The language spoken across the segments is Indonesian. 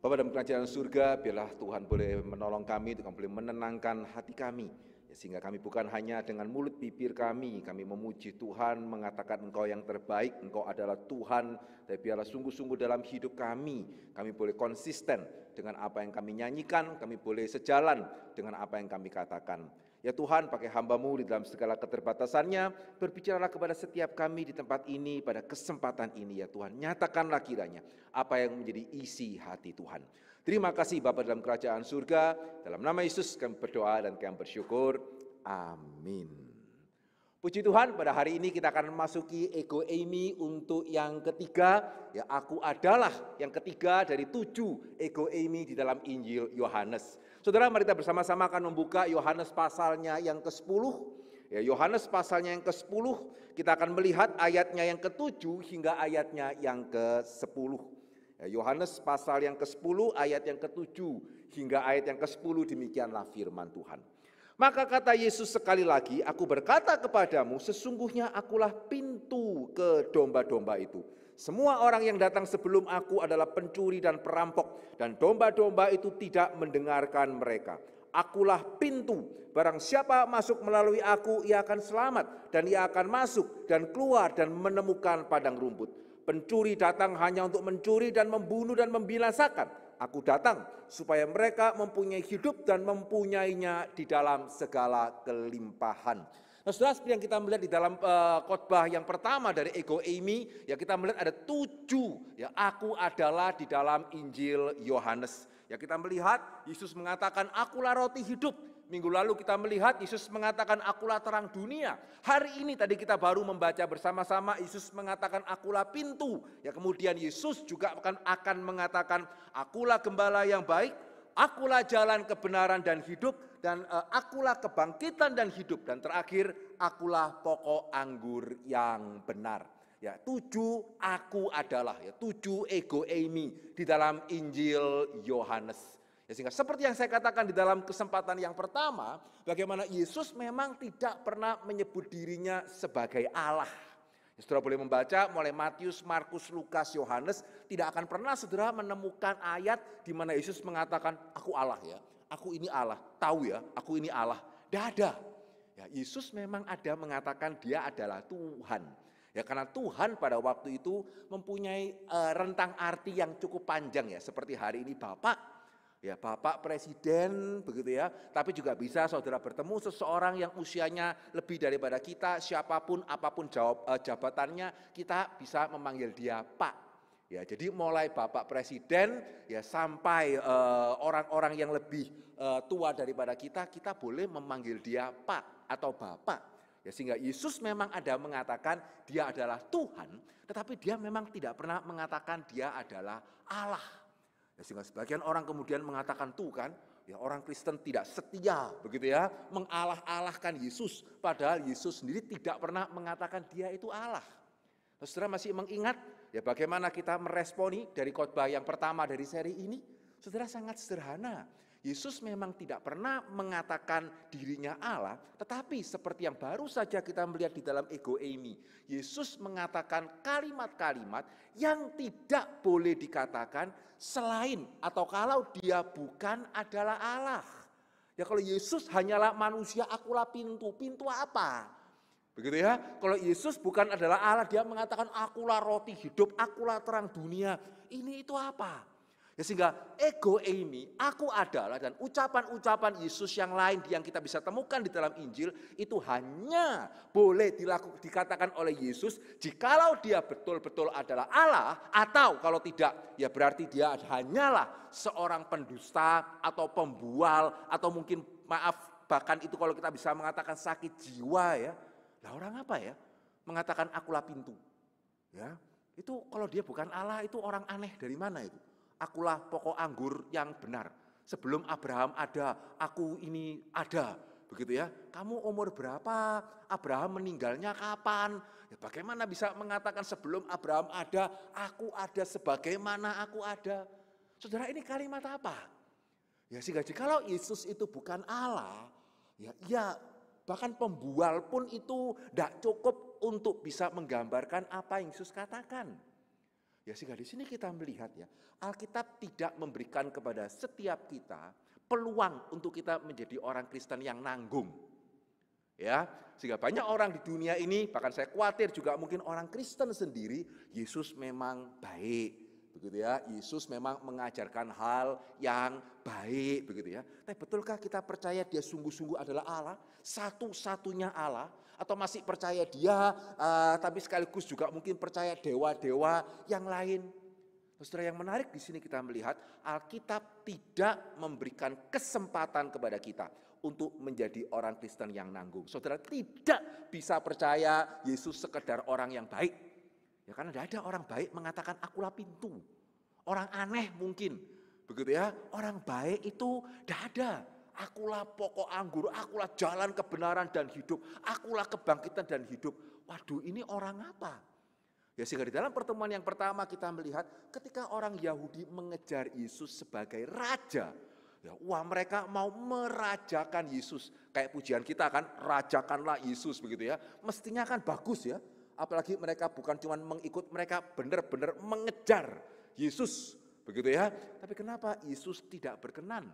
Bapa dalam kerajaan surga, biarlah Tuhan boleh menolong kami, Tuhan boleh menenangkan hati kami. Ya, sehingga kami bukan hanya dengan mulut bibir kami memuji Tuhan, mengatakan Engkau yang terbaik, Engkau adalah Tuhan, tapi biarlah sungguh-sungguh dalam hidup kami boleh konsisten dengan apa yang kami nyanyikan, kami boleh sejalan dengan apa yang kami katakan. Ya Tuhan, pakai hamba-Mu di dalam segala keterbatasannya, berbicaralah kepada setiap kami di tempat ini, pada kesempatan ini ya Tuhan. Nyatakanlah kiranya apa yang menjadi isi hati Tuhan. Terima kasih Bapa dalam kerajaan surga, dalam nama Yesus kami berdoa dan kami bersyukur. Amin. Puji Tuhan, pada hari ini kita akan memasuki ego eimi untuk yang ketiga. Ya, aku adalah yang ketiga dari 7 ego eimi di dalam Injil Yohanes. Saudara, mari kita bersama-sama akan membuka Yohanes pasalnya yang ke-10. Ya, Yohanes pasalnya yang ke-10, kita akan melihat ayatnya yang ke-7 hingga ayatnya yang ke-10. Ya, Yohanes pasal yang ke-10 ayat yang ke-7 hingga ayat yang ke-10, demikianlah firman Tuhan. Maka kata Yesus sekali lagi, aku berkata kepadamu, sesungguhnya akulah pintu ke domba-domba itu. Semua orang yang datang sebelum aku adalah pencuri dan perampok, dan domba-domba itu tidak mendengarkan mereka. Akulah pintu, barang siapa masuk melalui aku, ia akan selamat, dan ia akan masuk dan keluar dan menemukan padang rumput. Pencuri datang hanya untuk mencuri dan membunuh dan membinasakan. Aku datang supaya mereka mempunyai hidup dan mempunyainya di dalam segala kelimpahan. Nah, saudara, seperti yang kita melihat di dalam khotbah yang pertama dari ego eimi, ya kita melihat ada 7, ya aku adalah di dalam Injil Yohanes. Ya kita melihat Yesus mengatakan akulah roti hidup. Minggu lalu kita melihat Yesus mengatakan akulah terang dunia. Hari ini tadi kita baru membaca bersama-sama Yesus mengatakan akulah pintu. Ya kemudian Yesus juga akan mengatakan akulah gembala yang baik, akulah jalan kebenaran dan hidup, dan akulah kebangkitan dan hidup. Dan terakhir akulah pokok anggur yang benar. Ya 7 aku adalah, ya 7 ego eimi di dalam Injil Yohanes. Ya, sehingga seperti yang saya katakan di dalam kesempatan yang pertama, bagaimana Yesus memang tidak pernah menyebut dirinya sebagai Allah. Ya, saudara boleh membaca mulai Matius, Markus, Lukas, Yohanes, tidak akan pernah saudara menemukan ayat di mana Yesus mengatakan, aku Allah ya, aku ini Allah, tahu ya, aku ini Allah. Tidak ada. Ya, Yesus memang ada mengatakan dia adalah Tuhan. Ya karena Tuhan pada waktu itu mempunyai rentang arti yang cukup panjang ya, seperti hari ini Bapak. Ya Bapak Presiden begitu ya, tapi juga bisa saudara bertemu seseorang yang usianya lebih daripada kita, siapapun apapun jabatannya, kita bisa memanggil dia Pak. Ya jadi mulai Bapak Presiden ya sampai orang-orang yang lebih tua daripada kita boleh memanggil dia Pak atau Bapak. Ya sehingga Yesus memang ada mengatakan dia adalah Tuhan, tetapi dia memang tidak pernah mengatakan dia adalah Allah. Ya, sehingga sebagian orang kemudian mengatakan tuh kan, ya orang Kristen tidak setia begitu ya, mengalah-alahkan Yesus, padahal Yesus sendiri tidak pernah mengatakan dia itu Allah. Nah, saudara masih mengingat ya bagaimana kita meresponi dari khotbah yang pertama dari seri ini? Saudara sangat sederhana. Yesus memang tidak pernah mengatakan dirinya Allah, tetapi seperti yang baru saja kita melihat di dalam ego eimi, Yesus mengatakan kalimat-kalimat yang tidak boleh dikatakan selain atau kalau dia bukan adalah Allah. Ya kalau Yesus hanyalah manusia, akulah pintu. Pintu apa? Begitu ya. Kalau Yesus bukan adalah Allah, dia mengatakan akulah roti hidup, akulah terang dunia. Ini itu apa? Ya sehingga ego eimi, aku adalah, dan ucapan-ucapan Yesus yang lain yang kita bisa temukan di dalam Injil itu hanya boleh dikatakan oleh Yesus jikalau dia betul-betul adalah Allah, atau kalau tidak ya berarti dia hanyalah seorang pendusta atau pembual atau mungkin maaf bahkan itu kalau kita bisa mengatakan sakit jiwa ya. Lah orang apa ya mengatakan akulah pintu? Ya, itu kalau dia bukan Allah itu orang aneh dari mana itu? Akulah pokok anggur yang benar. Sebelum Abraham ada, aku ini ada. Begitu ya. Kamu umur berapa? Abraham meninggalnya kapan? Ya bagaimana bisa mengatakan sebelum Abraham ada, aku ada sebagaimana aku ada? Saudara ini kalimat apa? Ya sehingga jikalau Yesus itu bukan Allah, ya bahkan pembual pun itu tidak cukup untuk bisa menggambarkan apa yang Yesus katakan. Ya sehingga di sini kita melihat ya, Alkitab tidak memberikan kepada setiap kita peluang untuk kita menjadi orang Kristen yang nanggung. Ya, sehingga banyak orang di dunia ini, bahkan saya khawatir juga mungkin orang Kristen sendiri, Yesus memang baik. Begitu ya, Yesus memang mengajarkan hal yang baik, begitu ya. Tapi betulkah kita percaya dia sungguh-sungguh adalah Allah, satu-satunya Allah, atau masih percaya dia, tapi sekaligus juga mungkin percaya dewa-dewa yang lain? Saudara, yang menarik di sini kita melihat Alkitab tidak memberikan kesempatan kepada kita untuk menjadi orang Kristen yang nanggung. Saudara tidak bisa percaya Yesus sekedar orang yang baik. Ya karena tidak ada orang baik mengatakan akulah pintu. Orang aneh mungkin, begitu ya. Orang baik itu tidak ada. Akulah pokok anggur, akulah jalan kebenaran dan hidup, akulah kebangkitan dan hidup. Waduh, ini orang apa? Ya sehingga di dalam pertemuan yang pertama kita melihat ketika orang Yahudi mengejar Yesus sebagai raja. Ya, wah mereka mau merajakan Yesus. Kayak pujian kita kan, rajakanlah Yesus begitu ya. Mestinya kan bagus ya. Apalagi mereka bukan cuma mengikut, mereka benar-benar mengejar Yesus. Begitu ya. Tapi kenapa Yesus tidak berkenan?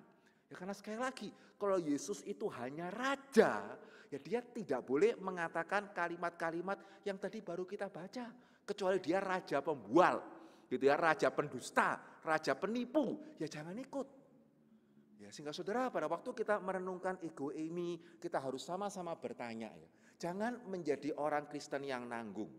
Ya karena sekali lagi, kalau Yesus itu hanya raja, ya dia tidak boleh mengatakan kalimat-kalimat yang tadi baru kita baca. Kecuali dia raja pembual, gitu ya, raja pendusta, raja penipu, ya jangan ikut. Ya sehingga saudara pada waktu kita merenungkan ego Eimi, kita harus sama-sama bertanya ya. Jangan menjadi orang Kristen yang nanggung.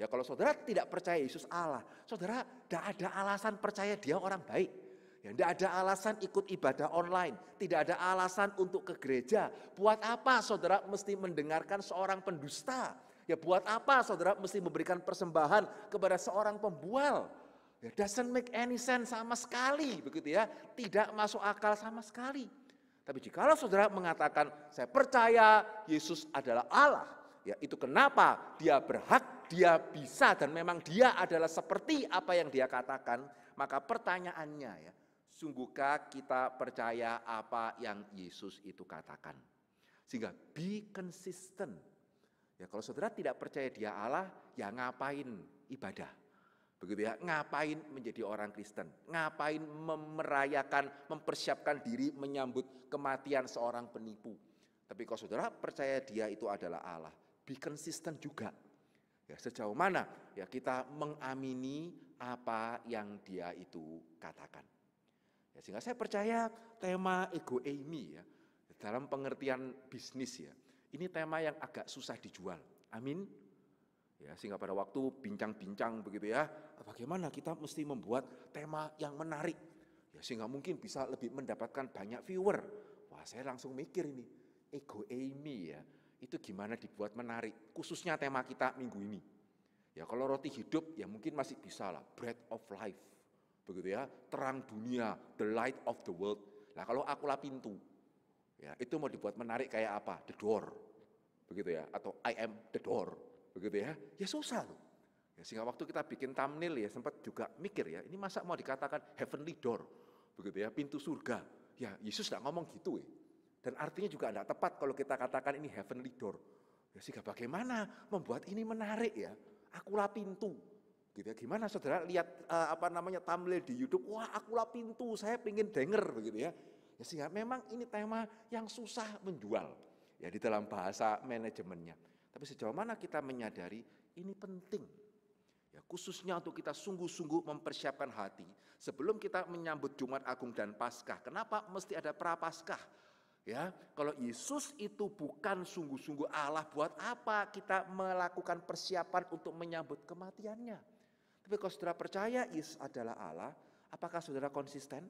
Ya kalau saudara tidak percaya Yesus Allah, saudara tidak ada alasan percaya dia orang baik. Ya tidak ada alasan ikut ibadah online, tidak ada alasan untuk ke gereja. Buat apa saudara mesti mendengarkan seorang pendusta? Ya buat apa saudara mesti memberikan persembahan kepada seorang pembual? Ya doesn't make any sense sama sekali, begitu ya. Tidak masuk akal sama sekali. Tapi jikalau saudara mengatakan saya percaya Yesus adalah Allah, ya itu kenapa dia berhak, dia bisa dan memang dia adalah seperti apa yang dia katakan, maka pertanyaannya ya, sungguhkah kita percaya apa yang Yesus itu katakan? Sehingga be consistent. Ya kalau saudara tidak percaya dia Allah, ya ngapain ibadah? Begitu ya, ngapain menjadi orang Kristen? Ngapain merayakan, mempersiapkan diri menyambut kematian seorang penipu? Tapi kalau saudara percaya dia itu adalah Allah, be consistent juga. Ya sejauh mana ya kita mengamini apa yang dia itu katakan. Ya, sehingga saya percaya tema ego Eimi ya, dalam pengertian bisnis ya, ini tema yang agak susah dijual. Amin. Ya, sehingga pada waktu bincang-bincang begitu ya, bagaimana kita mesti membuat tema yang menarik. Ya, sehingga mungkin bisa lebih mendapatkan banyak viewer. Wah, saya langsung mikir ini, ego Eimi ya, itu gimana dibuat menarik. Khususnya tema kita minggu ini. Ya, kalau roti hidup ya mungkin masih bisa lah, bread of life. Begitu ya, terang dunia, the light of the world. Nah, kalau akulah pintu. Ya, itu mau dibuat menarik kayak apa? The door. Begitu ya, atau I am the door, begitu ya, ya susah loh. Ya, sehingga waktu kita bikin thumbnail ya sempat juga mikir ya, ini masa mau dikatakan heavenly door, begitu ya, pintu surga. Ya Yesus tidak ngomong gitu ya. Dan artinya juga tidak tepat kalau kita katakan ini heavenly door. Ya sehingga bagaimana membuat ini menarik ya, akulah pintu. Gitu ya, gimana saudara lihat thumbnail di YouTube, wah akulah pintu, saya pengen denger begitu ya. Ya sehingga memang ini tema yang susah menjual. Ya di dalam bahasa manajemennya. Tapi sejauh mana kita menyadari ini penting. Ya khususnya untuk kita sungguh-sungguh mempersiapkan hati sebelum kita menyambut Jumat Agung dan Paskah. Kenapa mesti ada Prapaskah? Ya, kalau Yesus itu bukan sungguh-sungguh Allah, buat apa kita melakukan persiapan untuk menyambut kematiannya? Tapi kalau saudara percaya Yesus adalah Allah, apakah saudara konsisten?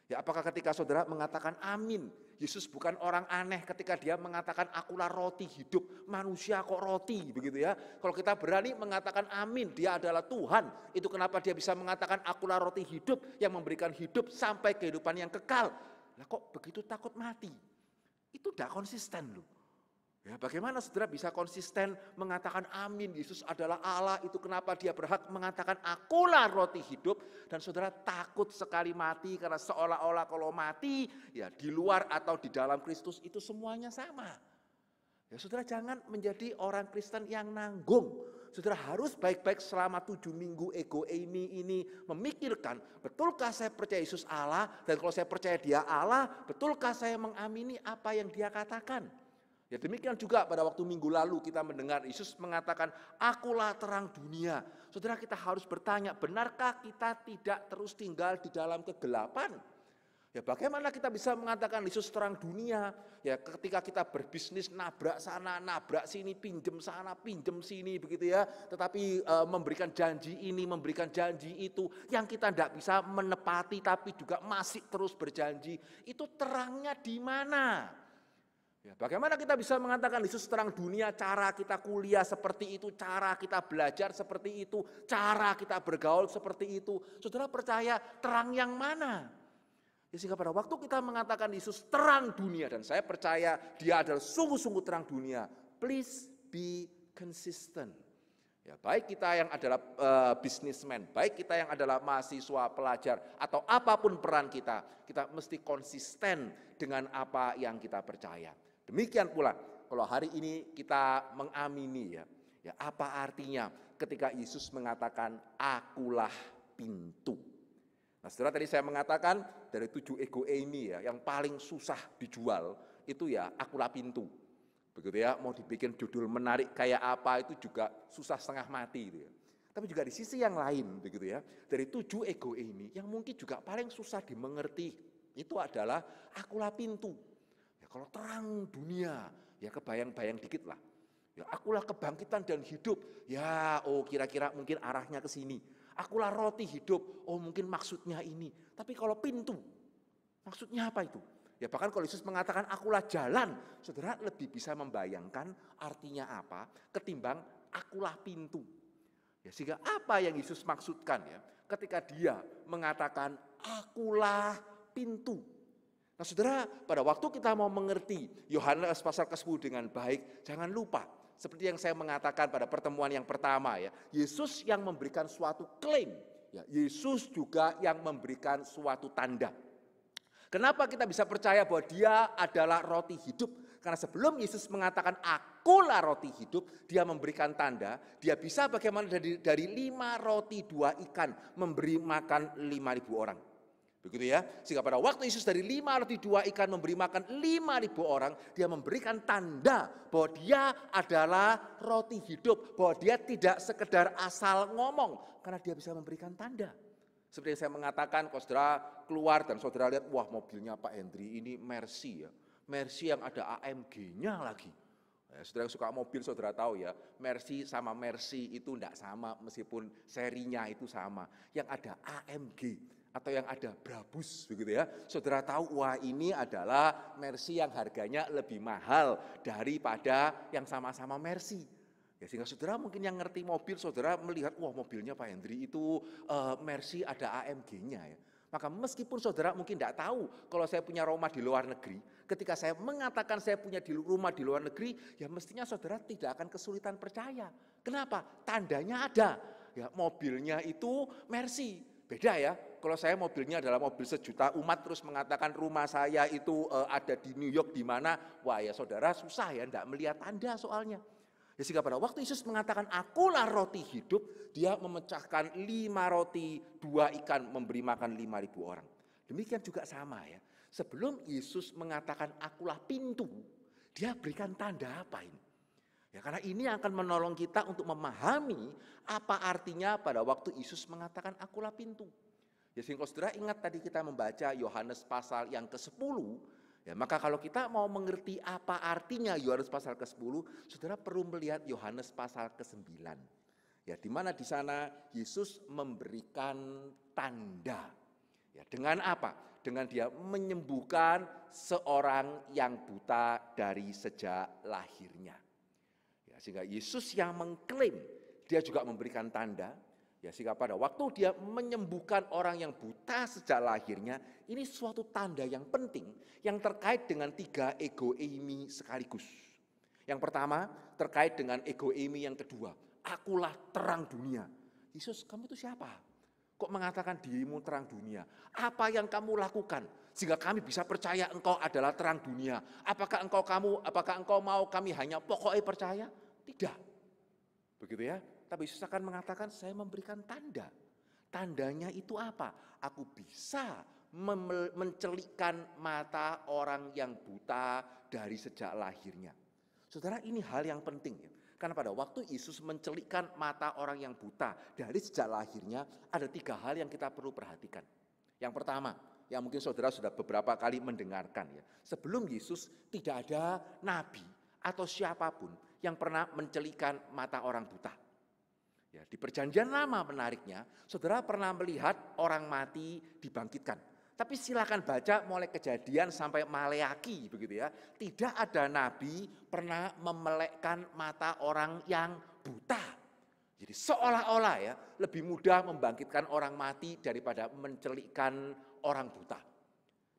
Ya, apakah ketika saudara mengatakan amin, Yesus bukan orang aneh ketika dia mengatakan akulah roti hidup, manusia kok roti begitu ya. Kalau kita berani mengatakan amin, dia adalah Tuhan, itu kenapa dia bisa mengatakan akulah roti hidup yang memberikan hidup sampai kehidupan yang kekal. Nah kok begitu takut mati? Itu tidak konsisten loh. Ya, bagaimana saudara bisa konsisten mengatakan amin, Yesus adalah Allah, itu kenapa dia berhak mengatakan akulah roti hidup, dan saudara takut sekali mati karena seolah-olah kalau mati ya di luar atau di dalam Kristus itu semuanya sama. Ya saudara, jangan menjadi orang Kristen yang nanggung. Saudara harus baik-baik selama 7 minggu ego ini memikirkan, betulkah saya percaya Yesus Allah, dan kalau saya percaya dia Allah, betulkah saya mengamini apa yang dia katakan. Ya demikian juga pada waktu minggu lalu kita mendengar Yesus mengatakan, akulah terang dunia. Saudara, kita harus bertanya, benarkah kita tidak terus tinggal di dalam kegelapan? Ya bagaimana kita bisa mengatakan Yesus terang dunia? Ya ketika kita berbisnis nabrak sana, nabrak sini, pinjem sana, pinjem sini begitu ya. Tetapi memberikan janji ini, memberikan janji itu yang kita tidak bisa menepati tapi juga masih terus berjanji. Itu terangnya di mana? Ya, bagaimana kita bisa mengatakan Yesus terang dunia, cara kita kuliah seperti itu, cara kita belajar seperti itu, cara kita bergaul seperti itu. Saudara percaya terang yang mana? Ya, sehingga pada waktu kita mengatakan Yesus terang dunia, dan saya percaya dia adalah sungguh-sungguh terang dunia, please be consistent. Ya, baik kita yang adalah businessman, baik kita yang adalah mahasiswa, pelajar, atau apapun peran kita mesti konsisten dengan apa yang kita percaya. Demikian pula kalau hari ini kita mengamini ya apa artinya ketika Yesus mengatakan akulah pintu. Nah saudara, tadi saya mengatakan dari 7 ego ini ya, yang paling susah dijual itu ya akulah pintu. Begitu ya, mau dibikin judul menarik kayak apa itu juga susah setengah mati gitu ya. Tapi juga di sisi yang lain begitu ya, dari 7 ego ini yang mungkin juga paling susah dimengerti itu adalah akulah pintu. Ya kalau terang dunia, ya kebayang-bayang dikit lah. Ya akulah kebangkitan dan hidup. Ya kira-kira mungkin arahnya ke sini. Akulah roti hidup, mungkin maksudnya ini. Tapi kalau pintu, maksudnya apa itu? Ya bahkan kalau Yesus mengatakan akulah jalan, saudara lebih bisa membayangkan artinya apa ketimbang akulah pintu. Ya sehingga apa yang Yesus maksudkan ya ketika dia mengatakan akulah pintu. Nah saudara, pada waktu kita mau mengerti Yohanes pasal ke-10 dengan baik, jangan lupa seperti yang saya mengatakan pada pertemuan yang pertama ya, Yesus yang memberikan suatu klaim, ya, Yesus juga yang memberikan suatu tanda. Kenapa kita bisa percaya bahwa dia adalah roti hidup? Karena sebelum Yesus mengatakan akulah roti hidup, dia memberikan tanda, dia bisa bagaimana dari 5 roti 2 ikan memberi makan 5.000 orang. Begitu ya, sehingga pada waktu Yesus dari 5 roti 2 ikan memberi makan 5.000 orang, dia memberikan tanda bahwa dia adalah roti hidup, bahwa dia tidak sekedar asal ngomong, karena dia bisa memberikan tanda. Seperti yang saya mengatakan, kalau saudara keluar dan saudara lihat, wah mobilnya Pak Hendri ini Mercy ya, Mercy yang ada AMG-nya lagi. Ya, saudara yang suka mobil saudara tahu ya, Mercy sama Mercy itu tidak sama meskipun serinya itu sama, yang ada AMG. Atau yang ada Brabus begitu ya. Saudara tahu wah ini adalah Mercy yang harganya lebih mahal daripada yang sama-sama Mercy. Ya sehingga saudara mungkin yang ngerti mobil saudara melihat wah mobilnya Pak Hendri itu Mercy ada AMG-nya ya. Maka meskipun saudara mungkin tidak tahu kalau saya punya rumah di luar negeri, ketika saya mengatakan saya punya rumah di luar negeri, ya mestinya saudara tidak akan kesulitan percaya. Kenapa? Tandanya ada. Ya mobilnya itu Mercy. Beda ya, kalau saya mobilnya adalah mobil sejuta umat terus mengatakan rumah saya itu ada di New York di mana, wah ya saudara susah ya, enggak melihat tanda soalnya. Ya sehingga pada waktu Yesus mengatakan akulah roti hidup, dia memecahkan 5 roti 2 ikan memberi makan 5.000 orang. Demikian juga sama ya, sebelum Yesus mengatakan akulah pintu, dia berikan tanda apa ini? Ya karena ini akan menolong kita untuk memahami apa artinya pada waktu Yesus mengatakan akulah pintu. Ya sehingga saudara ingat tadi kita membaca Yohanes pasal yang ke-10, ya maka kalau kita mau mengerti apa artinya Yohanes pasal ke-10, saudara perlu melihat Yohanes pasal ke-9. Ya di mana di sana Yesus memberikan tanda. Ya dengan apa? Dengan dia menyembuhkan seorang yang buta dari sejak lahirnya. Sehingga Yesus yang mengklaim, dia juga memberikan tanda. Ya sehingga pada waktu dia menyembuhkan orang yang buta sejak lahirnya, ini suatu tanda yang penting yang terkait dengan 3 ego eimi sekaligus. Yang pertama terkait dengan ego eimi yang kedua, akulah terang dunia. Yesus, kamu itu siapa? kok mengatakan dirimu terang dunia? Apa yang kamu lakukan sehingga kami bisa percaya engkau adalah terang dunia? Apakah engkau mau kami hanya pokoknya percaya? Tidak. Begitu ya. Tapi Yesus akan mengatakan, saya memberikan tanda. Tandanya itu apa? Aku bisa mencelikkan mata orang yang buta dari sejak lahirnya. Saudara, ini hal yang penting ya. Karena pada waktu Yesus mencelikkan mata orang yang buta dari sejak lahirnya, ada 3 hal yang kita perlu perhatikan. Yang pertama, yang mungkin saudara sudah beberapa kali mendengarkan ya. Sebelum Yesus tidak ada nabi atau siapapun yang pernah mencelikkan mata orang buta. Ya, di perjanjian lama menariknya, saudara pernah melihat orang mati dibangkitkan. Tapi silakan baca mulai Kejadian sampai Maleaki begitu ya. Tidak ada nabi pernah memelekkan mata orang yang buta. Jadi seolah-olah ya lebih mudah membangkitkan orang mati daripada mencelikkan orang buta.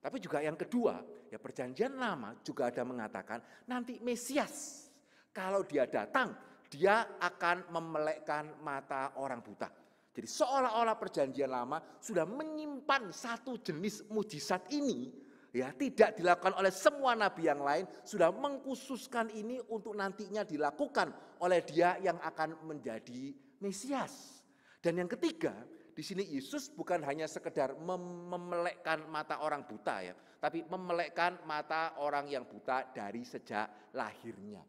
Tapi juga yang kedua, ya perjanjian lama juga ada mengatakan nanti Mesias kalau dia datang, dia akan memelekkan mata orang buta. Jadi seolah-olah perjanjian lama sudah menyimpan satu jenis mujizat ini, ya tidak dilakukan oleh semua nabi yang lain, sudah mengkhususkan ini untuk nantinya dilakukan oleh dia yang akan menjadi Mesias. Dan yang ketiga, di sini Yesus bukan hanya sekedar memelekkan mata orang buta ya, tapi memelekkan mata orang yang buta dari sejak lahirnya.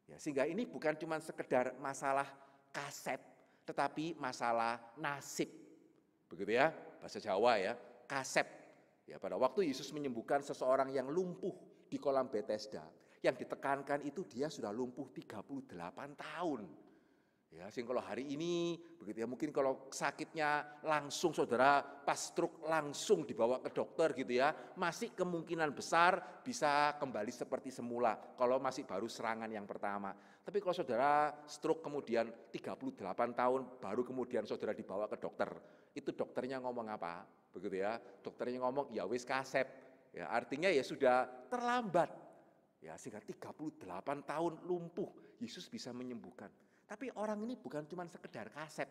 Ya, sehingga ini bukan cuma sekedar masalah kasep, tetapi masalah nasib. Begitu ya, bahasa Jawa ya, kasep. Ya, pada waktu Yesus menyembuhkan seseorang yang lumpuh di kolam Bethesda, yang ditekankan itu dia sudah lumpuh 38 tahun. Ya, sehingga kalau hari ini begitu ya, mungkin kalau sakitnya langsung saudara pas stroke langsung dibawa ke dokter gitu ya, masih kemungkinan besar bisa kembali seperti semula kalau masih baru serangan yang pertama. Tapi kalau saudara stroke kemudian 38 tahun baru kemudian saudara dibawa ke dokter, itu dokternya ngomong apa? Begitu ya, dokternya ngomong ya wis kasep. Ya, artinya ya sudah terlambat. Ya, sehingga 38 tahun lumpuh Yesus bisa menyembuhkan. Tapi orang ini bukan cuma sekedar kasep.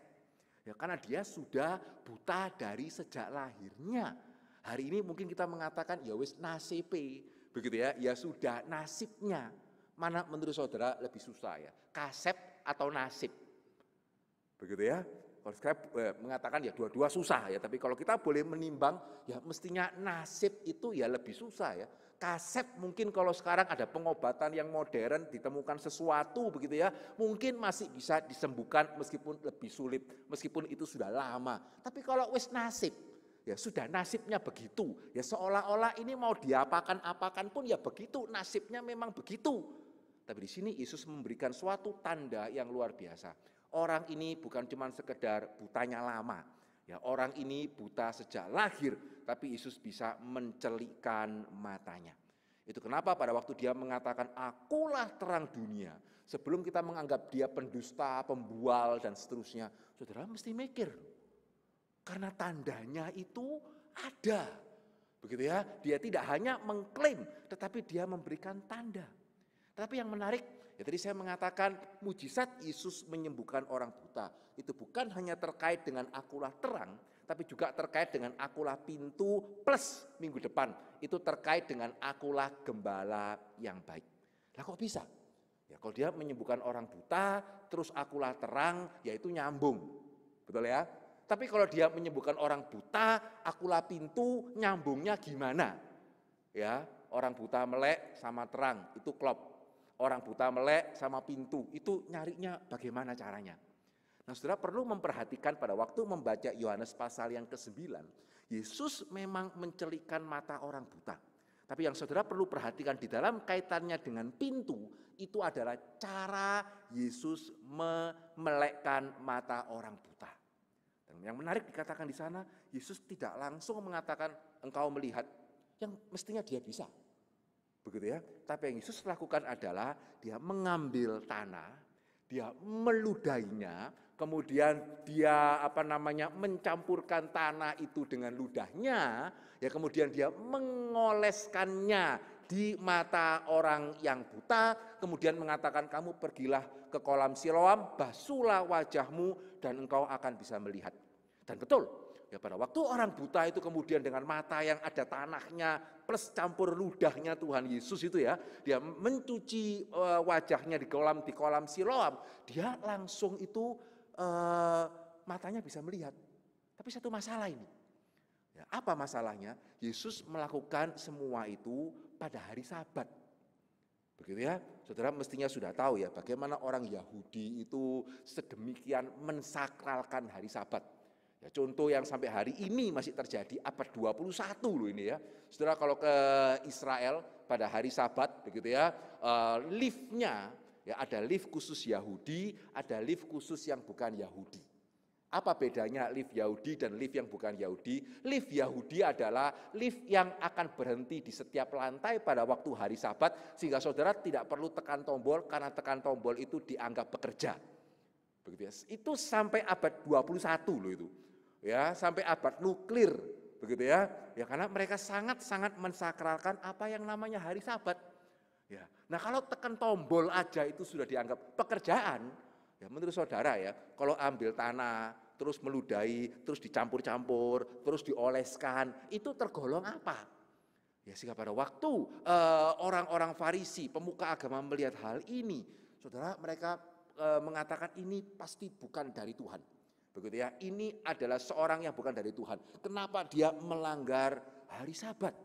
Ya, karena dia sudah buta dari sejak lahirnya. Hari ini mungkin kita mengatakan ya wis nasibe, begitu ya, ya sudah nasibnya. Mana menurut saudara lebih susah ya? Kasep atau nasib? Begitu ya. Kalau saya mengatakan ya dua-dua susah ya, tapi kalau kita boleh menimbang ya mestinya nasib itu ya lebih susah ya. Kasep mungkin kalau sekarang ada pengobatan yang modern, ditemukan sesuatu begitu ya, mungkin masih bisa disembuhkan meskipun lebih sulit, meskipun itu sudah lama. Tapi kalau wis nasib, ya sudah nasibnya begitu. Ya seolah-olah ini mau diapakan-apakan pun ya begitu, nasibnya memang begitu. Tapi di sini Yesus memberikan suatu tanda yang luar biasa. Orang ini bukan cuma sekedar butanya lama. Ya, orang ini buta sejak lahir, tapi Yesus bisa mencelikkan matanya. Itu kenapa pada waktu dia mengatakan, akulah terang dunia. Sebelum kita menganggap dia pendusta, pembual, dan seterusnya, saudara mesti mikir. Karena tandanya itu ada. Begitu ya, dia tidak hanya mengklaim, tetapi dia memberikan tanda. Tapi yang menarik, ya tadi saya mengatakan mujizat Yesus menyembuhkan orang buta. Itu bukan hanya terkait dengan akulah terang, tapi juga terkait dengan akulah pintu plus minggu depan. Itu terkait dengan akulah gembala yang baik. Lah kok bisa? Ya kalau dia menyembuhkan orang buta, terus akulah terang, ya itu nyambung. Betul ya? Tapi kalau dia menyembuhkan orang buta, akulah pintu, nyambungnya gimana? Ya, orang buta melek sama terang, itu klop. Orang buta melek sama pintu, itu nyarinya bagaimana caranya. Nah saudara perlu memperhatikan pada waktu membaca Yohanes pasal yang ke-9, Yesus memang mencelikkan mata orang buta. Tapi yang saudara perlu perhatikan di dalam kaitannya dengan pintu, itu adalah cara Yesus memelekkan mata orang buta. Dan yang menarik dikatakan di sana, Yesus tidak langsung mengatakan engkau melihat, yang mestinya dia bisa. Begitu ya. Tapi yang Yesus lakukan adalah dia mengambil tanah, dia meludahinya, kemudian dia mencampurkan tanah itu dengan ludahnya, ya kemudian dia mengoleskannya di mata orang yang buta, kemudian mengatakan kamu pergilah ke kolam Siloam, basuhlah wajahmu dan engkau akan bisa melihat. Dan betul, ya pada waktu orang buta itu kemudian dengan mata yang ada tanahnya plus campur ludahnya Tuhan Yesus itu ya, dia mencuci wajahnya di kolam Siloam, dia langsung itu matanya bisa melihat. Tapi satu masalah ini. Ya, apa masalahnya? Yesus melakukan semua itu pada hari Sabat. Begitu ya, saudara mestinya sudah tahu ya bagaimana orang Yahudi itu sedemikian mensakralkan hari Sabat. Ya, contoh yang sampai hari ini masih terjadi abad 21 loh ini ya. Saudara kalau ke Israel pada hari Sabat begitu ya, liftnya ya ada lift khusus Yahudi, ada lift khusus yang bukan Yahudi. Apa bedanya lift Yahudi dan lift yang bukan Yahudi? Lift Yahudi adalah lift yang akan berhenti di setiap lantai pada waktu hari Sabat, sehingga saudara tidak perlu tekan tombol, karena tekan tombol itu dianggap bekerja. Begitu ya. Itu sampai abad 21 loh itu. Ya, sampai abad nuklir, begitu ya. Ya karena mereka sangat-sangat mensakralkan apa yang namanya hari Sabat. Ya. Nah, kalau tekan tombol aja itu sudah dianggap pekerjaan. Ya, menurut saudara ya, kalau ambil tanah, terus meludahi, terus dicampur-campur, terus dioleskan, itu tergolong apa? Ya, sehingga pada waktu orang-orang Farisi, pemuka agama melihat hal ini, saudara mereka mengatakan ini pasti bukan dari Tuhan. Begitu ya, ini adalah seorang yang bukan dari Tuhan. Kenapa dia melanggar hari Sabat?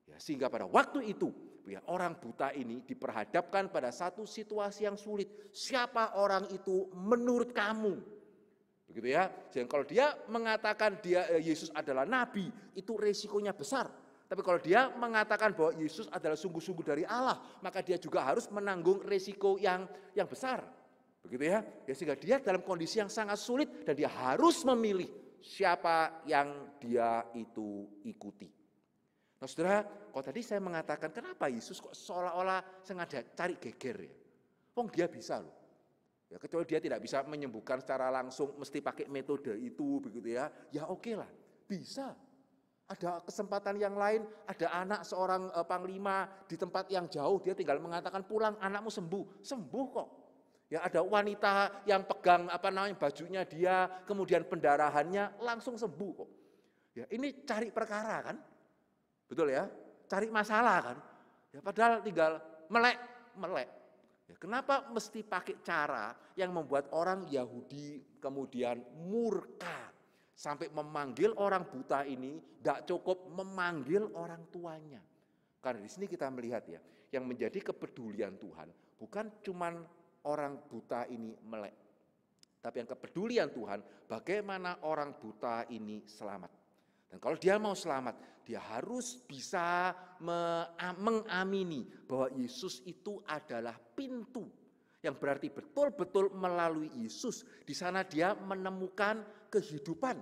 Ya, sehingga pada waktu itu ya, orang buta ini diperhadapkan pada satu situasi yang sulit. Siapa orang itu menurut kamu? Begitu ya. Jadi kalau dia mengatakan Yesus adalah nabi, itu resikonya besar. Tapi kalau dia mengatakan bahwa Yesus adalah sungguh-sungguh dari Allah, maka dia juga harus menanggung resiko yang besar. Begitu ya. Ya sehingga dia dalam kondisi yang sangat sulit dan dia harus memilih siapa yang dia itu ikuti. Nah, saudara, kalau tadi saya mengatakan kenapa Yesus kok seolah-olah sengaja cari geger ya? Wong dia bisa loh. Ya, kecuali dia tidak bisa menyembuhkan secara langsung, mesti pakai metode itu begitu ya. Ya oke lah, bisa. Ada kesempatan yang lain, ada anak seorang panglima di tempat yang jauh, dia tinggal mengatakan pulang, anakmu sembuh, sembuh kok. Ya ada wanita yang pegang bajunya dia, kemudian pendarahannya langsung sembuh kok. Ya ini cari perkara kan? Betul ya, cari masalah kan. Ya, padahal tinggal melek. Ya, kenapa mesti pakai cara yang membuat orang Yahudi kemudian murka sampai memanggil orang buta ini, tidak cukup memanggil orang tuanya. Karena di sini kita melihat ya, yang menjadi kepedulian Tuhan bukan cuman orang buta ini melek, tapi yang kepedulian Tuhan bagaimana orang buta ini selamat. Dan kalau dia mau selamat, dia harus bisa mengamini bahwa Yesus itu adalah pintu. Yang berarti betul-betul melalui Yesus, di sana dia menemukan kehidupan.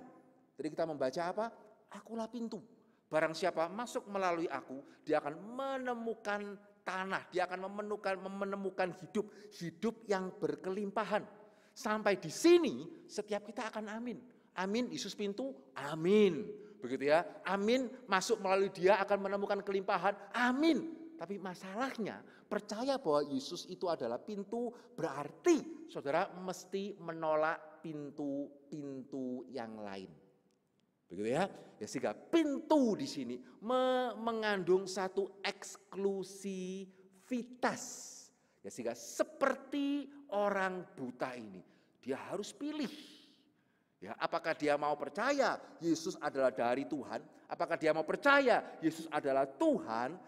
Jadi kita membaca apa? Akulah pintu. Barang siapa masuk melalui aku, dia akan menemukan tanah, dia akan menemukan hidup yang berkelimpahan. Sampai di sini setiap kita akan amin. Amin, Yesus pintu, amin. Begitu ya, amin, masuk melalui dia akan menemukan kelimpahan, amin. Tapi masalahnya, percaya bahwa Yesus itu adalah pintu, berarti saudara mesti menolak pintu-pintu yang lain. Begitu ya, ya sehingga pintu di sini mengandung satu eksklusivitas. Ya sehingga seperti orang buta ini, dia harus pilih. Ya, apakah dia mau percaya Yesus adalah dari Tuhan? Apakah dia mau percaya Yesus adalah Tuhan?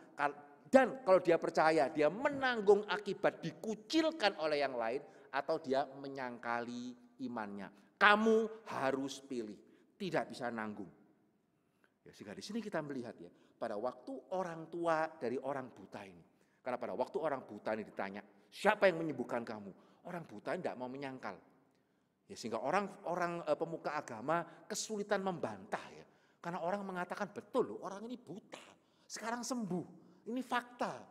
Dan kalau dia percaya, dia menanggung akibat dikucilkan oleh yang lain, atau dia menyangkali imannya. Kamu harus pilih, tidak bisa nanggung. Ya, sehingga di sini kita melihat ya, pada waktu orang tua dari orang buta ini, karena pada waktu orang buta ini ditanya, siapa yang menyembuhkan kamu? Orang buta ini tidak mau menyangkal. Ya, sehingga orang pemuka agama kesulitan membantah ya. Karena orang mengatakan betul loh, orang ini buta, sekarang sembuh, ini fakta.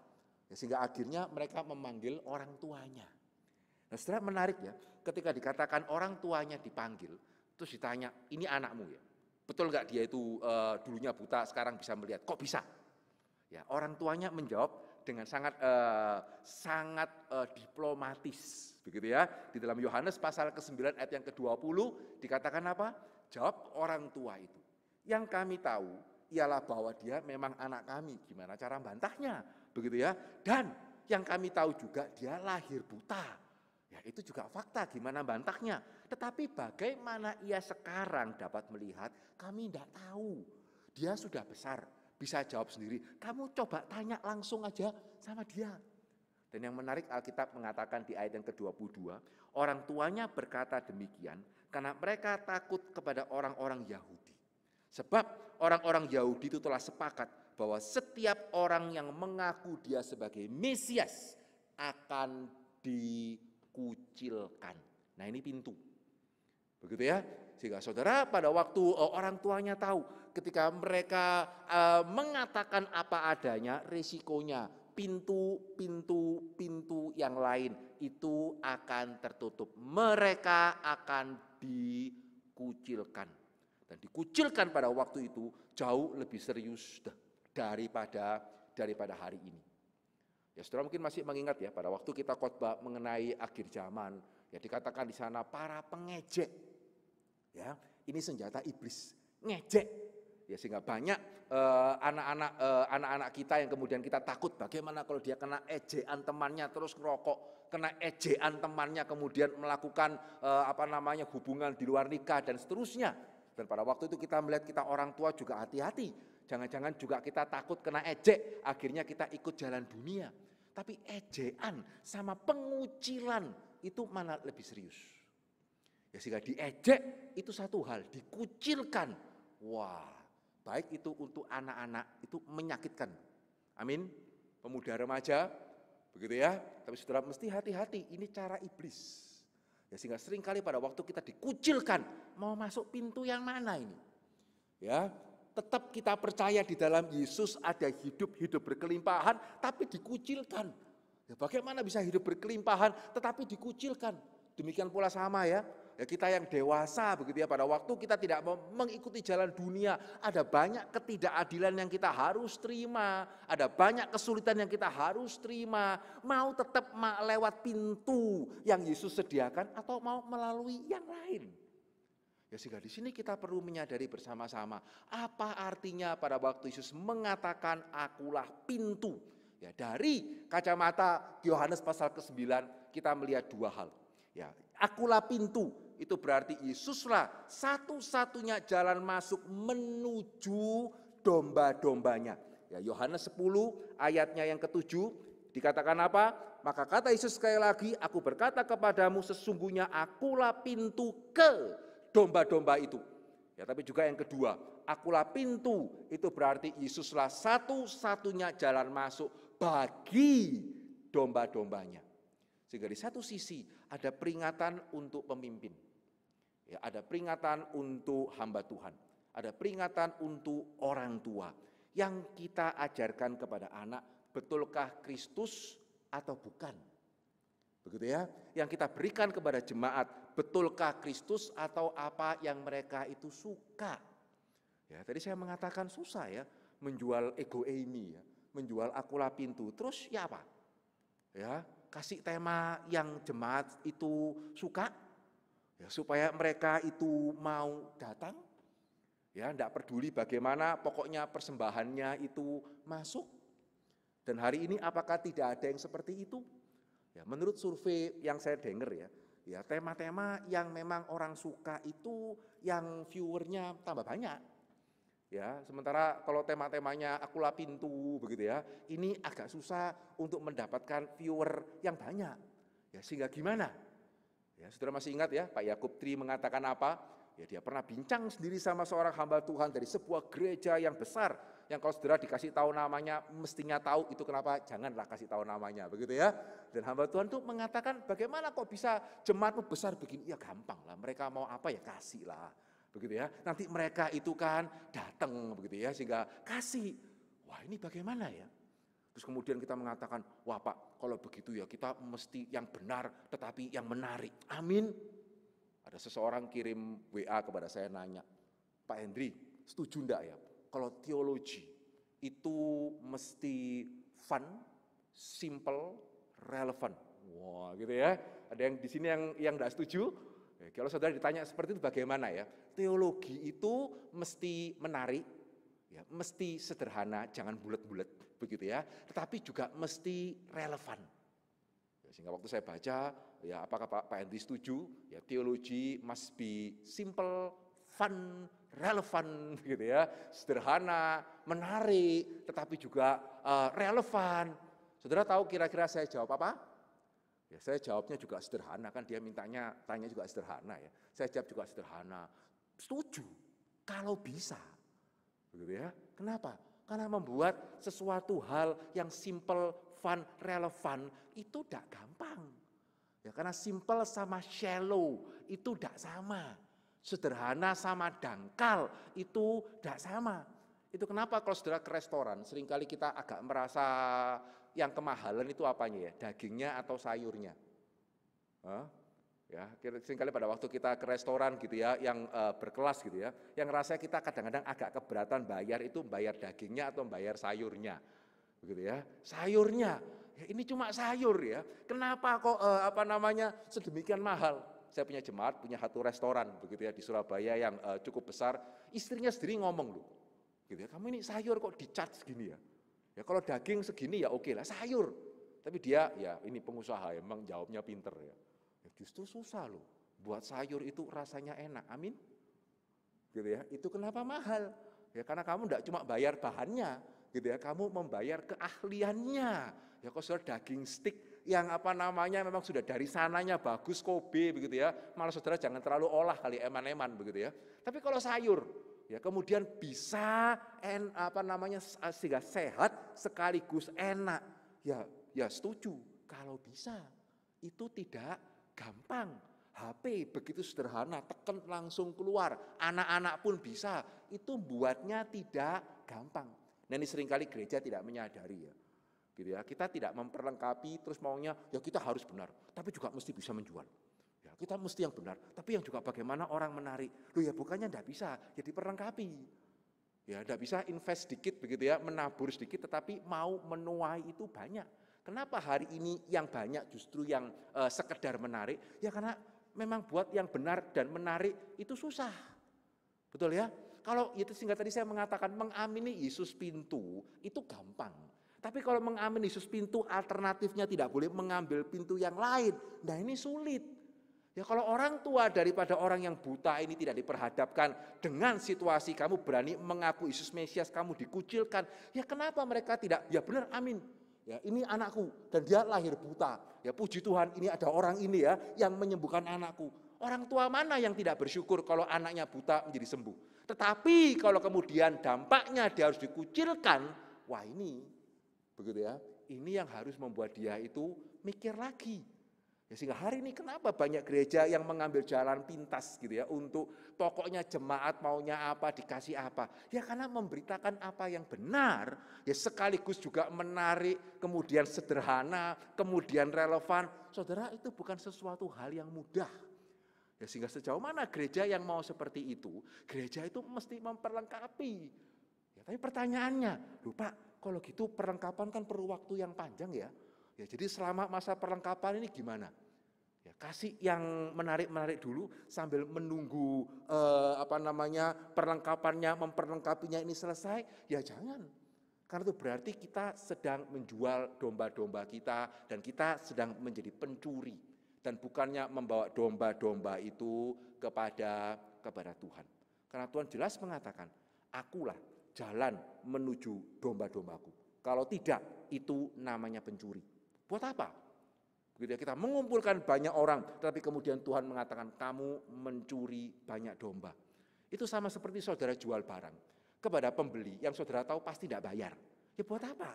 Ya, sehingga akhirnya mereka memanggil orang tuanya. Nah, setelah menarik ya, ketika dikatakan orang tuanya dipanggil, terus ditanya, ini anakmu ya? Betul nggak dia itu dulunya buta, sekarang bisa melihat? Kok bisa? Ya, orang tuanya menjawab dengan sangat diplomatis, begitu ya. Di dalam Yohanes pasal ke-9 ayat yang ke-20 dikatakan apa? Jawab orang tua itu, yang kami tahu ialah bahwa dia memang anak kami. Gimana cara bantahnya? Begitu ya. Dan yang kami tahu juga dia lahir buta. Ya, itu juga fakta, gimana bantahnya. Tetapi bagaimana ia sekarang dapat melihat, kami tidak tahu. Dia sudah besar, bisa jawab sendiri. Kamu coba tanya langsung aja sama dia. Dan yang menarik, Alkitab mengatakan di ayat yang ke-22, orang tuanya berkata demikian karena mereka takut kepada orang-orang Yahudi. Sebab orang-orang Yahudi itu telah sepakat bahwa setiap orang yang mengaku dia sebagai Mesias akan dikucilkan. Nah, ini pintu. Begitu ya. Sehingga saudara, pada waktu orang tuanya tahu, ketika mereka mengatakan apa adanya, risikonya pintu yang lain itu akan tertutup. Mereka akan dikucilkan. Dan dikucilkan pada waktu itu jauh lebih serius daripada hari ini. Ya, saudara mungkin masih mengingat ya, pada waktu kita khotbah mengenai akhir zaman, ya dikatakan di sana para pengejek. Ya, ini senjata iblis, ngejek. Ya, sehingga banyak anak-anak kita yang kemudian kita takut bagaimana kalau dia kena ejekan temannya terus ngerokok, kena ejekan temannya kemudian melakukan hubungan di luar nikah dan seterusnya. Dan pada waktu itu kita melihat kita orang tua juga hati-hati. Jangan-jangan juga kita takut kena ejek, akhirnya kita ikut jalan dunia. Tapi ejekan sama pengucilan itu mana lebih serius? Ya, sehingga diejek itu satu hal, dikucilkan. Wah, baik itu untuk anak-anak itu menyakitkan. Amin. Pemuda remaja, begitu ya. Tapi saudara mesti hati-hati, ini cara iblis. Ya, sehingga seringkali pada waktu kita dikucilkan, mau masuk pintu yang mana ini? Ya, tetap kita percaya di dalam Yesus ada hidup berkelimpahan, tapi dikucilkan. Ya, bagaimana bisa hidup berkelimpahan, tetapi dikucilkan? Demikian pula sama ya. Ya, kita yang dewasa begitu ya, pada waktu kita tidak mau mengikuti jalan dunia, ada banyak ketidakadilan yang kita harus terima, ada banyak kesulitan yang kita harus terima. Mau tetap lewat pintu yang Yesus sediakan atau mau melalui yang lain? Ya, sehingga di sini kita perlu menyadari bersama-sama apa artinya pada waktu Yesus mengatakan akulah pintu. Ya, dari kacamata Yohanes pasal ke-9 kita melihat dua hal. Ya, akulah pintu itu berarti Yesuslah satu-satunya jalan masuk menuju domba-dombanya. Ya, Yohanes 10 ayatnya yang ke-7 dikatakan apa? Maka kata Yesus sekali lagi, aku berkata kepadamu sesungguhnya akulah pintu ke domba-domba itu. Ya, tapi juga yang kedua, akulah pintu itu berarti Yesuslah satu-satunya jalan masuk bagi domba-dombanya. Sehingga di satu sisi ada peringatan untuk pemimpin, ya, ada peringatan untuk hamba Tuhan, ada peringatan untuk orang tua yang kita ajarkan kepada anak, betulkah Kristus atau bukan? Begitu ya, yang kita berikan kepada jemaat, betulkah Kristus atau apa yang mereka itu suka? Ya, tadi saya mengatakan susah ya, menjual ego eimi ya, menjual akulah pintu. Terus ya apa? Ya, kasih tema yang jemaat itu suka, ya, supaya mereka itu mau datang. Ya, tidak peduli bagaimana, pokoknya persembahannya itu masuk. Dan hari ini apakah tidak ada yang seperti itu? Ya, menurut survei yang saya dengar ya tema-tema yang memang orang suka itu yang viewernya tambah banyak. Ya, sementara kalau tema-temanya akulah pintu begitu ya, ini agak susah untuk mendapatkan viewer yang banyak. Ya, sehingga gimana? Ya, saudara masih ingat ya, Pak Yakub Tri mengatakan apa? Ya, dia pernah bincang sendiri sama seorang hamba Tuhan dari sebuah gereja yang besar, yang kalau saudara dikasih tahu namanya mestinya tahu, itu kenapa janganlah kasih tahu namanya begitu ya. Dan hamba Tuhan tuh mengatakan bagaimana kok bisa jemaatmu besar begini? Ya gampang lah, mereka mau apa ya kasih lah. Begitu ya, nanti mereka itu kan datang begitu ya, sehingga kasih. Wah, ini bagaimana ya? Terus kemudian kita mengatakan, wah Pak, kalau begitu ya kita mesti yang benar tetapi yang menarik. Amin. Ada seseorang kirim WA kepada saya nanya, Pak Hendri, setuju enggak ya kalau teologi itu mesti fun, simple, relevan. Wah, gitu ya. Ada yang di sini yang enggak setuju. Kalau saudara ditanya seperti itu bagaimana ya? Teologi itu mesti menarik, ya, mesti sederhana, jangan bulat-bulat begitu ya, tetapi juga mesti relevan. Sehingga waktu saya baca, ya apakah Pak Henry setuju? Ya teologi must be simple, fun, relevan gitu ya, sederhana, menarik, tetapi juga relevan. Saudara tahu kira-kira saya jawab apa? Ya, saya jawabnya juga sederhana, kan dia tanya juga sederhana ya. Saya jawab juga sederhana. Setuju, kalau bisa. Begitu ya. Kenapa? Karena membuat sesuatu hal yang simple, fun, relevan itu tidak gampang. Ya, karena simple sama shallow itu tidak sama. Sederhana sama dangkal itu tidak sama. Itu kenapa kalau saudara ke restoran, seringkali kita agak merasa yang kemahalan itu apanya ya? Dagingnya atau sayurnya? Ya, seringkali pada waktu kita ke restoran gitu ya, yang berkelas gitu ya, yang rasanya kita kadang-kadang agak keberatan bayar itu bayar dagingnya atau bayar sayurnya, begitu ya? Sayurnya, ya ini cuma sayur ya. Kenapa kok sedemikian mahal? Saya punya jemaat, punya satu restoran begitu ya di Surabaya yang cukup besar. Istrinya sendiri ngomong loh, gitu ya, kamu ini sayur kok di-charge segini ya? Ya kalau daging segini ya oke lah, sayur. Tapi dia ya ini pengusaha emang jawabnya pinter ya. Ya justru susah loh, buat sayur itu rasanya enak, amin. Gitu ya, itu kenapa mahal? Ya karena kamu enggak cuma bayar bahannya, gitu ya, kamu membayar keahliannya. Ya kalau saudara daging stick yang memang sudah dari sananya bagus Kobe begitu ya, malah saudara jangan terlalu olah kali eman-eman begitu ya. Tapi kalau sayur, ya kemudian bisa sehingga sehat sekaligus enak. Ya setuju, kalau bisa itu tidak gampang. HP begitu sederhana, tekan langsung keluar. Anak-anak pun bisa, itu buatnya tidak gampang. Nah ini seringkali gereja tidak menyadari ya. Gitu ya, kita tidak memperlengkapi terus maunya ya kita harus benar, tapi juga mesti bisa menjual. Ya, kita mesti yang benar, tapi yang juga bagaimana orang menarik. Loh ya bukannya enggak bisa, ya diperlengkapi. Ya enggak bisa invest sedikit begitu ya, menabur sedikit tetapi mau menuai itu banyak. Kenapa hari ini yang banyak justru yang sekedar menarik? Ya karena memang buat yang benar dan menarik itu susah. Betul ya? Kalau itu sehingga tadi saya mengatakan mengamini Yesus pintu itu gampang. Tapi kalau mengamini Yesus pintu alternatifnya tidak boleh mengambil pintu yang lain. Nah ini sulit. Ya kalau orang tua daripada orang yang buta ini tidak diperhadapkan dengan situasi kamu berani mengaku Yesus Mesias, kamu dikucilkan. Ya kenapa mereka tidak? Ya benar, amin. Ya ini anakku dan dia lahir buta. Ya puji Tuhan ini ada orang ini ya yang menyembuhkan anakku. Orang tua mana yang tidak bersyukur kalau anaknya buta menjadi sembuh. Tetapi kalau kemudian dampaknya dia harus dikucilkan, wah ini begitu ya. Ini yang harus membuat dia itu mikir lagi. Ya, sehingga hari ini kenapa banyak gereja yang mengambil jalan pintas gitu ya untuk pokoknya jemaat maunya apa dikasih apa. Ya karena memberitakan apa yang benar, ya sekaligus juga menarik, kemudian sederhana, kemudian relevan. Saudara itu bukan sesuatu hal yang mudah. Ya sehingga sejauh mana gereja yang mau seperti itu, gereja itu mesti memperlengkapi. Ya tapi pertanyaannya, loh Pak, kalau gitu perlengkapan kan perlu waktu yang panjang ya. Ya jadi selama masa perlengkapan ini gimana? Ya kasih yang menarik-menarik dulu sambil menunggu perlengkapannya, memperlengkapinya ini selesai. Ya jangan. Karena itu berarti kita sedang menjual domba-domba kita dan kita sedang menjadi pencuri dan bukannya membawa domba-domba itu kepada Tuhan. Karena Tuhan jelas mengatakan, akulah jalan menuju domba-dombaku. Kalau tidak, itu namanya pencuri. Buat apa? Begitu ya, kita mengumpulkan banyak orang, tapi kemudian Tuhan mengatakan kamu mencuri banyak domba. Itu sama seperti saudara jual barang kepada pembeli yang saudara tahu pasti tidak bayar. Ya buat apa?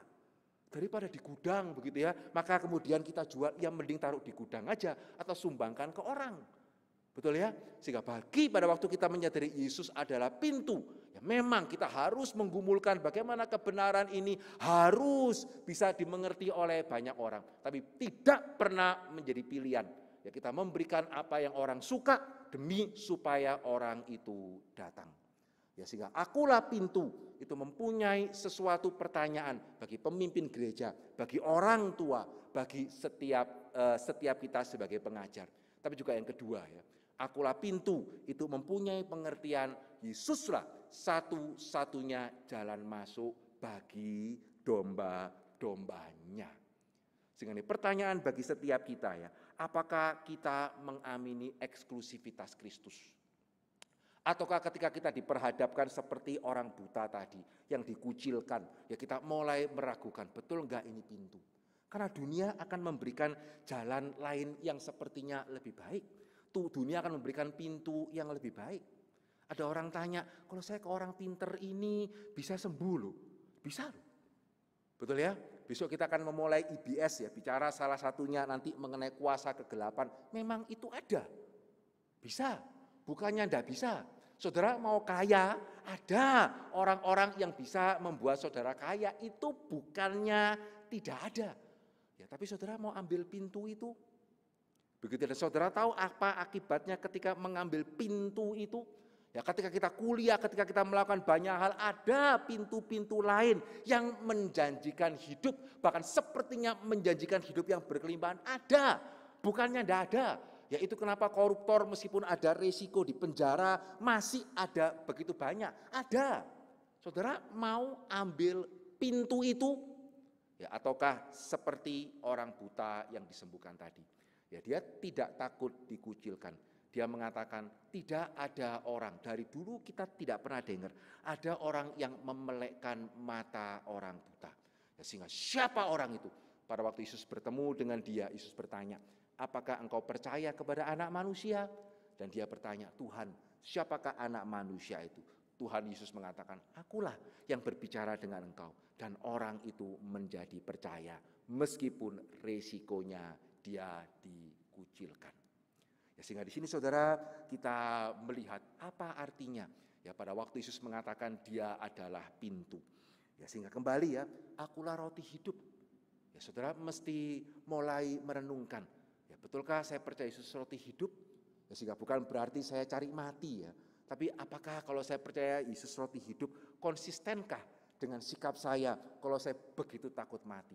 Daripada di gudang begitu ya, maka kemudian kita jual, yang mending taruh di gudang aja atau sumbangkan ke orang. Betul ya? Sehingga bagi pada waktu kita menyadari Yesus adalah pintu, ya memang kita harus menggumulkan bagaimana kebenaran ini harus bisa dimengerti oleh banyak orang. Tapi tidak pernah menjadi pilihan. Ya kita memberikan apa yang orang suka demi supaya orang itu datang. Ya sehingga akulah pintu itu mempunyai sesuatu pertanyaan bagi pemimpin gereja, bagi orang tua, bagi setiap kita sebagai pengajar. Tapi juga yang kedua ya. Akulah pintu itu mempunyai pengertian Yesuslah satu-satunya jalan masuk bagi domba-dombanya. Sehingga ini pertanyaan bagi setiap kita ya, apakah kita mengamini eksklusivitas Kristus? Ataukah ketika kita diperhadapkan seperti orang buta tadi yang dikucilkan, ya kita mulai meragukan, betul enggak ini pintu? Karena dunia akan memberikan jalan lain yang sepertinya lebih baik. Dunia akan memberikan pintu yang lebih baik. Ada orang tanya, kalau saya ke orang pinter ini bisa sembuh loh. Bisa loh. Betul ya? Besok kita akan memulai IBS ya, bicara salah satunya nanti mengenai kuasa kegelapan. Memang itu ada. Bisa. Bukannya enggak bisa. Saudara mau kaya, ada orang-orang yang bisa membuat saudara kaya. Itu bukannya tidak ada. Ya, tapi saudara mau ambil pintu itu. Begitu saudara tahu apa akibatnya ketika mengambil pintu itu? Ya, ketika kita kuliah, ketika kita melakukan banyak hal, ada pintu-pintu lain yang menjanjikan hidup, bahkan sepertinya menjanjikan hidup yang berkelimpahan. Ada, bukannya tidak ada. Yaitu kenapa koruptor meskipun ada risiko di penjara masih ada begitu banyak. Ada. Saudara mau ambil pintu itu? Ya, ataukah seperti orang buta yang disembuhkan tadi? Ya, dia tidak takut dikucilkan. Dia mengatakan tidak ada orang, dari dulu kita tidak pernah dengar ada orang yang memelekkan mata orang buta. Ya, sehingga siapa orang itu? Pada waktu Yesus bertemu dengan dia, Yesus bertanya, apakah engkau percaya kepada anak manusia? Dan dia bertanya, Tuhan, siapakah anak manusia itu? Tuhan Yesus mengatakan, akulah yang berbicara dengan engkau. Dan orang itu menjadi percaya meskipun resikonya dia dikucilkan. Ya, sehingga di sini saudara kita melihat apa artinya ya pada waktu Yesus mengatakan dia adalah pintu. Ya, sehingga kembali ya, akulah roti hidup. Ya, saudara mesti mulai merenungkan. Ya, betulkah saya percaya Yesus roti hidup? Ya, sehingga bukan berarti saya cari mati ya. Tapi apakah kalau saya percaya Yesus roti hidup, konsistenkah dengan sikap saya kalau saya begitu takut mati?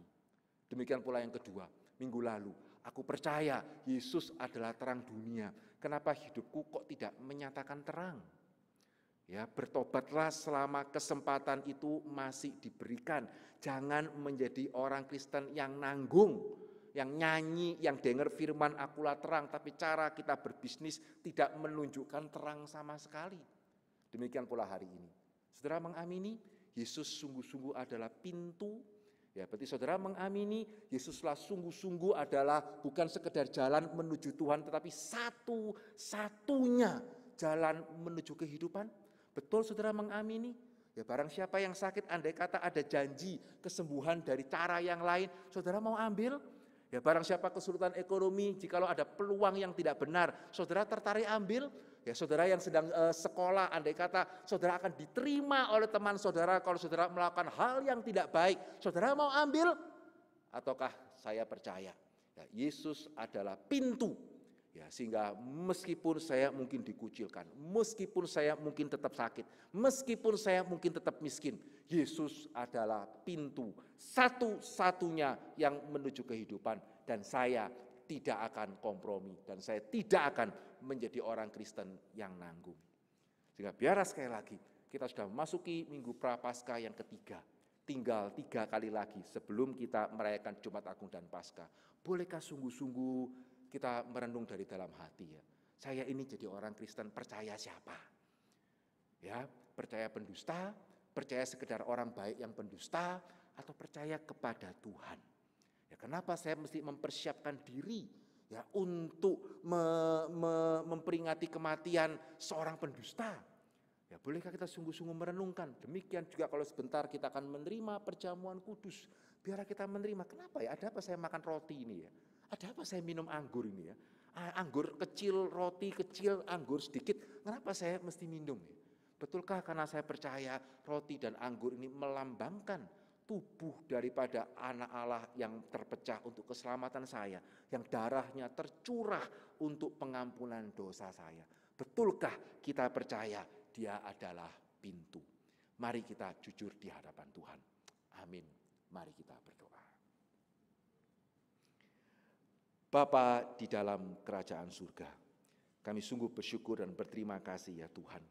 Demikian pula yang kedua, minggu lalu, aku percaya Yesus adalah terang dunia. Kenapa hidupku kok tidak menyatakan terang? Ya, bertobatlah selama kesempatan itu masih diberikan. Jangan menjadi orang Kristen yang nanggung, yang nyanyi, yang dengar firman akulah terang, tapi cara kita berbisnis tidak menunjukkan terang sama sekali. Demikian pula hari ini. Saudara mengamini Yesus sungguh-sungguh adalah pintu. Ya, berarti saudara mengamini Yesuslah sungguh-sungguh adalah bukan sekedar jalan menuju Tuhan, tetapi satu-satunya jalan menuju kehidupan. Betul saudara mengamini? Ya, barang siapa yang sakit, andai kata ada janji kesembuhan dari cara yang lain, saudara mau ambil? Ya, barang siapa kesulitan ekonomi, jikalau ada peluang yang tidak benar, saudara tertarik ambil? Ya, saudara yang sedang sekolah, andai kata saudara akan diterima oleh teman saudara kalau saudara melakukan hal yang tidak baik, saudara mau ambil? Ataukah saya percaya ya, Yesus adalah pintu? Ya, sehingga meskipun saya mungkin dikucilkan, meskipun saya mungkin tetap sakit, meskipun saya mungkin tetap miskin, Yesus adalah pintu satu-satunya yang menuju kehidupan, dan saya tidak akan kompromi, dan saya tidak akan menjadi orang Kristen yang nanggung. Sehingga biar sekali lagi kita sudah memasuki minggu Prapaskah yang ketiga, tinggal 3 kali lagi sebelum kita merayakan Jumat Agung dan Paskah. Bolehkah sungguh-sungguh kita merenung dari dalam hati ya, saya ini jadi orang Kristen percaya siapa? Ya, percaya pendusta, percaya sekedar orang baik yang pendusta, atau percaya kepada Tuhan? Ya, kenapa saya mesti mempersiapkan diri ya untuk memperingati kematian seorang pendusta? Ya, bolehkah kita sungguh-sungguh merenungkan? Demikian juga kalau sebentar kita akan menerima perjamuan kudus, biar kita menerima, kenapa ya, ada apa saya makan roti ini ya? Ada apa saya minum anggur ini ya? Anggur kecil, roti kecil, anggur sedikit, kenapa saya mesti minum ya? Betulkah karena saya percaya roti dan anggur ini melambangkan tubuh daripada anak Allah yang terpecah untuk keselamatan saya, yang darahnya tercurah untuk pengampunan dosa saya? Betulkah kita percaya dia adalah pintu? Mari kita jujur di hadapan Tuhan. Amin. Mari kita berdoa. Bapa di dalam kerajaan surga, Kami sungguh bersyukur dan berterima kasih ya Tuhan.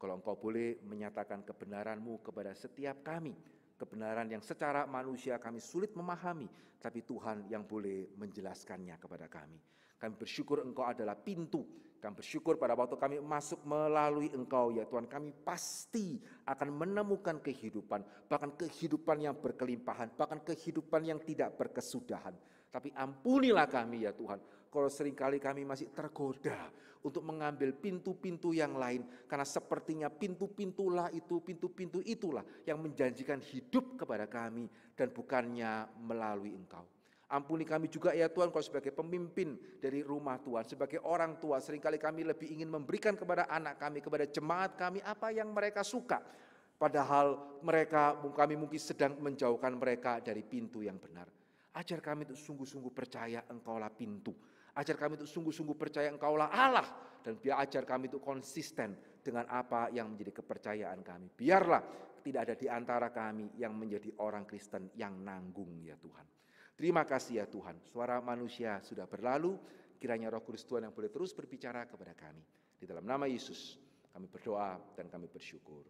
Kalau Engkau boleh menyatakan kebenaran-Mu kepada setiap kami, kebenaran yang secara manusia kami sulit memahami, tapi Tuhan yang boleh menjelaskannya kepada kami. Kami bersyukur Engkau adalah pintu. Kami bersyukur pada waktu kami masuk melalui Engkau ya Tuhan, kami pasti akan menemukan kehidupan, bahkan kehidupan yang berkelimpahan, bahkan kehidupan yang tidak berkesudahan. Tapi ampunilah kami ya Tuhan, kalau seringkali kami masih tergoda untuk mengambil pintu-pintu yang lain, karena sepertinya pintu-pintu itulah yang menjanjikan hidup kepada kami dan bukannya melalui Engkau. Ampuni kami juga ya Tuhan, kalau sebagai pemimpin dari rumah Tuhan, sebagai orang tua, seringkali kami lebih ingin memberikan kepada anak kami, kepada jemaat kami apa yang mereka suka. Padahal kami mungkin sedang menjauhkan mereka dari pintu yang benar. Ajar kami untuk sungguh-sungguh percaya Engkaulah pintu. Ajar kami untuk sungguh-sungguh percaya Engkaulah Allah. Dan biar ajar kami untuk konsisten dengan apa yang menjadi kepercayaan kami. Biarlah tidak ada di antara kami yang menjadi orang Kristen yang nanggung ya Tuhan. Terima kasih ya Tuhan, suara manusia sudah berlalu, kiranya Roh Kudus Tuhan yang boleh terus berbicara kepada kami. Di dalam nama Yesus kami berdoa dan kami bersyukur.